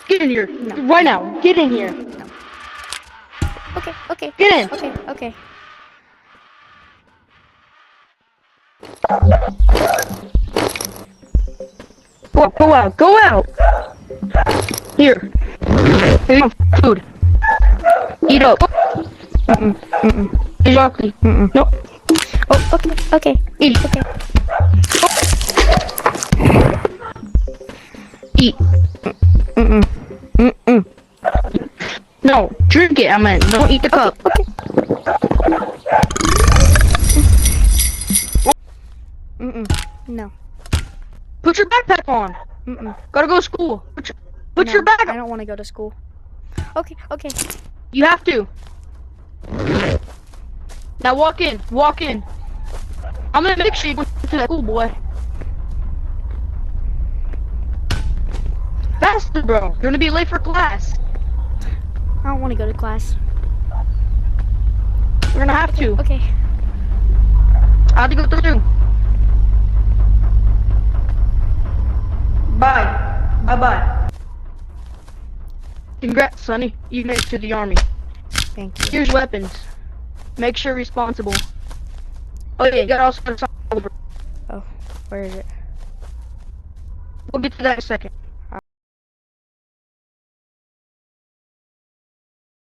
Get in here. No. Right now. Get in here. Okay, okay. Get in. Okay, okay. Go out. Go out. Here. Here's your food. Eat up. Exactly. Nope. Oh, okay, okay. Eat. Okay. Eat. No, drink it. I meant, don't eat the cup. Okay. No. Put your backpack on. Gotta go to school. Put No, your bag I on. don't want to go to school. Okay, okay. You have to. Now walk in. Walk in. I'm gonna make sure you go to that school, boy. Faster, bro. You're gonna be late for class. I don't want to go to class. You're gonna have to. Okay. I have to go through. Bye. Bye-bye. Congrats, Sonny. You made it to the army. Thank you. Here's weapons. Make sure you're responsible. Oh yeah, you gotta also go to Oh, where is it? We'll get to that in a second.